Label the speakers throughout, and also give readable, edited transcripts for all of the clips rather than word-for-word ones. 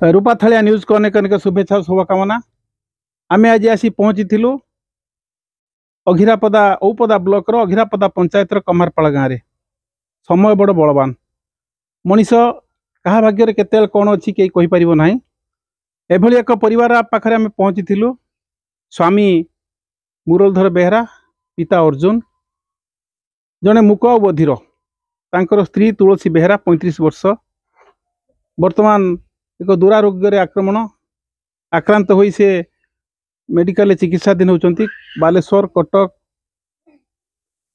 Speaker 1: रूपा थालिया news को अनेक अनेक शुभेच्छा और शुभकामना। आम आज आसी पहुंची अघिरापदा औपदा ब्लॉक रो अघिरापदा पंचायत कमारपाड़ गाँव में। समय बड़ बलवान मनीष क्या भाग्य केते कौन अच्छी कहीं कहीपर ना। एभली एक परिवार पाखे आम पहुंची स्वामी मुरलीधर बेहरा, पिता अर्जुन, जड़े मूक और बधिर, तांकर स्त्री तुलसी बेहरा 35 वर्ष, वर्तमान एक दुरारोग्य आक्रांत हो मेडिकल चिकित्साधीन होती। बालेश्वर, कटक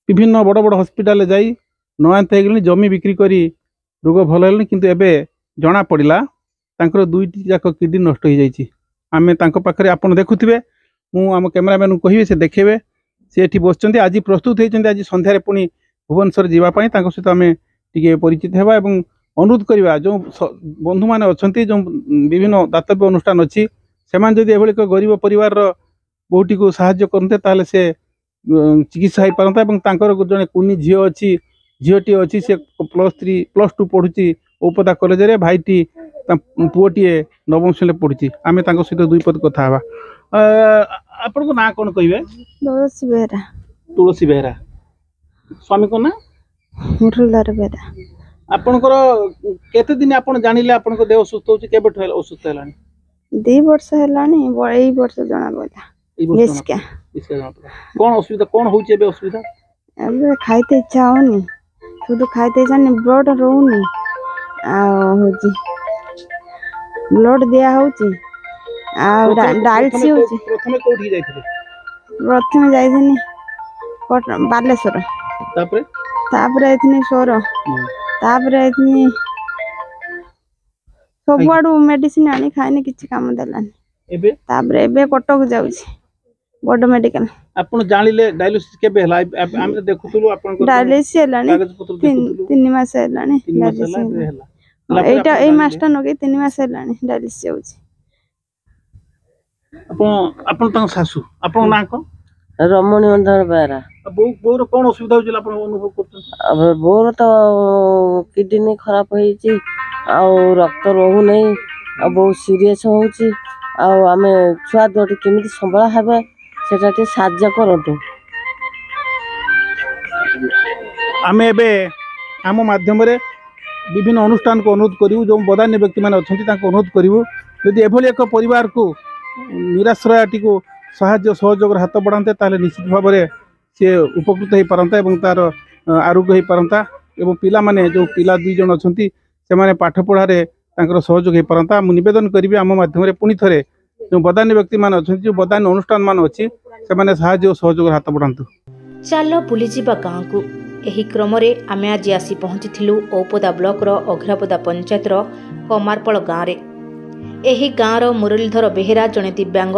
Speaker 1: विभिन्न बड़ बड़ हॉस्पिटल जाई नयांत हो जमी बिक्री करी रोग भल है, किंतु एबे जना पड़ा तांकर दुईटी जाक किडनी नष्ट हो जाइए। आम पाखे आप देखुवे, मु आम कैमेरामैन को कहे से देखेबे, सी एठी बसचंती। आज प्रस्तुत होती आज संध्यारे पुणी भुवनेश्वर जावाई सहित आम टे परिचित होगा और अनुरोध करवा जो बंधु मैंने अच्छा जो विभिन्न दातव्य अनुष्ठान अच्छी से एभली गरीब परिवार बहुटी को साहाय्य करते ताले से चिकित्सा हो पारता। जड़े कुनी झील अच्छी, झीटी अच्छी से +2 पढ़ुची औपदा कॉलेज रे, भाईटी पुओटीए 9म श्रेणी पढ़ुची। आम सहित 2 पद कथा आपण को ना कौन कहे?
Speaker 2: तुलसी बेहरा।
Speaker 1: तुलसी बेहरा। स्वामी को ना
Speaker 2: मुरलीधर बेहरा।
Speaker 1: आपनकर केते दिन आपण जानिले आपनको देह सुस्त होची केबे असुस्त हेलानी?
Speaker 2: 2 वर्ष हेलानी, एई वर्ष जना पड़ा। इसका
Speaker 1: कौन असुविधा कौन होची एबे असुविधा?
Speaker 2: एबे खाइते इच्छा होनी, शुद्ध खाइते इच्छा नहीं, ब्लड रहउनी आ होची ब्लड दिया होची आ डायलिसिस होची।
Speaker 1: प्रथमे कोठी जाइथिले?
Speaker 2: प्रथमे जाइथिनी बालेश्वर, तापरे इतनी सोर, तापरे इतनी सबुआडू मेडिसिन आनी खाइने किछि काम देलानी।
Speaker 1: एबे
Speaker 2: तापरे एबे कटक जाउछि बड मेडिकल।
Speaker 1: आपण जानिले डायलिसिस केबे हला? हम देखुतलु आपण को
Speaker 2: डायलिसिस हेलानी 3 मास हेलानी। एटा ए मास्टर नगे 3 मास हेलानी डायलिसिस होछि।
Speaker 1: आपण तंग सासू आपण ना को
Speaker 3: रमणी अंधर बेरा।
Speaker 1: बोर कौन असुविधा होजिला आपण अनुभव करछन?
Speaker 3: अब बोर तो किडनी खराब होईची आ रक्त रहू नहीं, आ बहुत सीरियस होची। आ आमे छुआ दोटी केमिति संभाळा हेबे सेटा के साहाय्य करंतु।
Speaker 1: आमे एबे आम माध्यम रे विभिन्न अनुष्ठान को अनुरोध करिवु, जो बदान्य व्यक्ति माने अछंती ताको अनुरोध करिवु, यदि एभली एक परिवार को निराश्रयटी को साहाय्य सहयोग हाथ बढ़ाते ताले निश्चित भाव में सी उपकृत हो पारता और तार आरोग्य हो पारता। एवं पिला माने जो पिला 2 जन अच्छा से पाठ पढ़ारे सहयोग हो पारता। मुझे निवेदन करी आम माध्यम पुणी थे जो बदान्य व्यक्ति मान अच्छा जो बदान्य अनुष्ठान मान अच्छी से साहाय्य सहयोग हाथ बढ़ातु।
Speaker 4: चलो बुली जावा गाँव को। एही क्रम आम आज आसी पहुंची औपदा ब्लॉक रो अघिरापदा पंचायत रो कमारपाड़ गाँव में। एही गाँव मुरलीधर बेहरा जड़े दिव्यांग।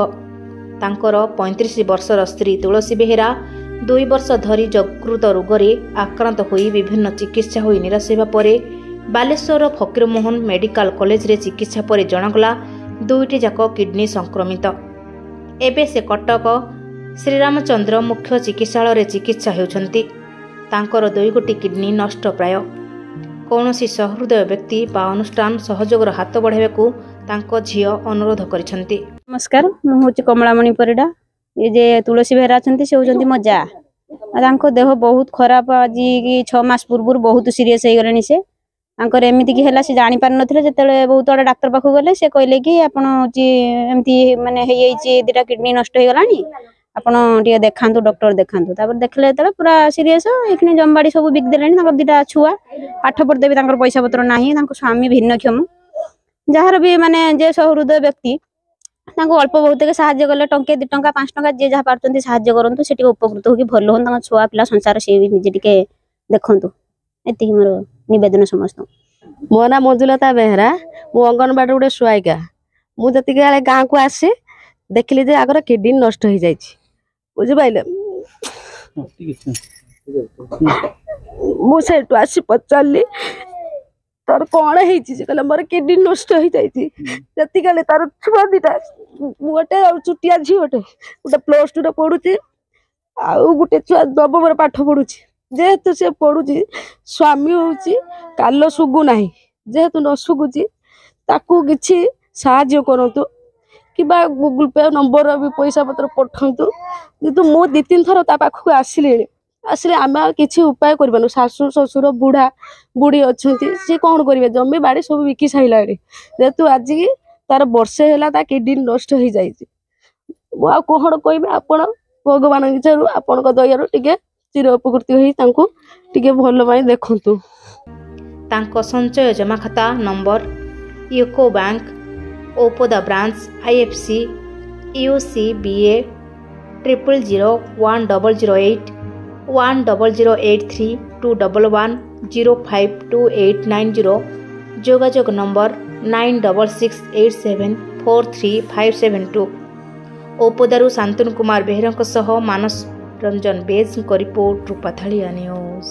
Speaker 4: तांकर 35 वर्षर स्त्री तुलसी बेहरा 2 वर्ष धरी यकृत रोगरे आक्रांत होई विभिन्न चिकित्सा होई निराश होगा पर बालेश्वर फकीरमोहन मेडिकल कॉलेज रे चिकित्सा पर जणागला 2टी जाक किडनी संक्रमित। एबे से कटक श्रीरामचंद्र मुख्य चिकित्सालय रे चिकित्सा हेउछंती। तांकर 2 गोटी किडनी नष्ट प्राय। कौनसी सहृदय व्यक्ति बा अनुष्ठान सहयोगर हाथ बढ़ाइबा तांको झियो अनुरोध करिसंती।
Speaker 5: नमस्कार, मु होची कमलामणि परिडा। ये जे तुलसी बेहरा अछंती से होचंती मो जा। तांको देह बहुत खराब, आज की 6 मास पूर्व बहुत सीरियस हो गलेनी। से तांकर एमिति की हैला से जानि पार नथिले। जेतेले बहुत बड़ा डाक्टर पाखु गले से कहले कि आपण होची एमिति माने हेई छि 2टा किडनी नष्ट हो गलानी, आपण टिके देखांतु डॉक्टर देखांतु। तापर देखले तले पूरा सीरियस एखनी जमबाडी सब बिक देलेनी। तांकर 2टा छुआ पाठ पढ़ देबे, तांकर पैसा पत्र नाही, तांको स्वामी भिन्नक्षम जार भी माने जे सहृदय व्यक्ति तांको अल्प बहुत के साहाय्य कले, टंके 2 टंका 5 टंका जे जहा पारचंती साहाय्य करंतु। से टिके उपकृत हो कि भलो होन, तांको छुआ पिला संसार से निजे टिके देखंतु। एति मोर निवेदन समस्त।
Speaker 3: मो ना मंजुलता बेहरा, मु अंगनबाड़ी गोटे सुआइका। मु जति गाले गाँ को आसे देखली जे आगर किडनी नष्ट हो जाइछि, बुझि पाइले। मु सेटु आसी पचारली तार कौन है कहला मोर किडनी नष्ट हो जाइए। जति गले तार छुआ 2टा गोटे चुटिया झी गोटे +2 रे पढ़ुची, आउ गोटे छुआ 9म पाठ पढ़ुची। जेहेतु से पढ़ुची स्वामी होची कालो सुगु नाही, जेहेतु न सुगुची ताकू किछि ସାହାଯ୍ୟ କରନ୍ତୁ କିମ୍ବା ଗୁଗୁଲ ପେ ନମ୍ବର ବି ପଇସା ପତ୍ର ପଠାନ୍ତୁ। କିନ୍ତୁ ମୁଁ 2-3 ଥର ତା ପାଖକୁ ଆସିଲିଣି, ଆସିଲେ ଆମେ ଆଉ କିଛି ଉପାୟ କରିବାନି। ଶାଶୁ ଶ୍ୱଶୁର ବୁଢ଼ା ବୁଢ଼ୀ ଅଛନ୍ତି, ସିଏ କ'ଣ କରିବେ? ଜମି ବାଡ଼ି ସବୁ ବିକି ସାରିଲାଣି। ଯେହେତୁ ଆଜିକି ତାର ବର୍ଷେ ହେଲା ତା କିଡନୀ ନଷ୍ଟ ହେଇଯାଇଛି। ମୁଁ ଆଉ କ'ଣ କହିବି? ଆପଣ ଭଗବାନଙ୍କ ଇଚ୍ଛାରୁ ଆପଣଙ୍କ ଦୟାରୁ ଟିକେ ଚିର ଉପକୃତ ହୋଇ ତାଙ୍କୁ ଟିକେ ଭଲ ପାଇଁ ଦେଖନ୍ତୁ।
Speaker 4: ତାଙ୍କ ସଞ୍ଚୟ ଜମା ଖାତା ନମ୍ବର UCO bank, Opada branch, IFC, UCBA 000108 1083 211 052890, ଯୋଗାଯୋଗ ନମ୍ବର 9668743572। ଓପଦାରୁ ଶାନ୍ତନୁ କୁମାର ବେହେରାଙ୍କ ସହ ମାନସ ରଞ୍ଜନ ବେଜଙ୍କ ରିପୋର୍ଟ, ରୂପାଥାଳିଆ ନ୍ୟୁଜ୍।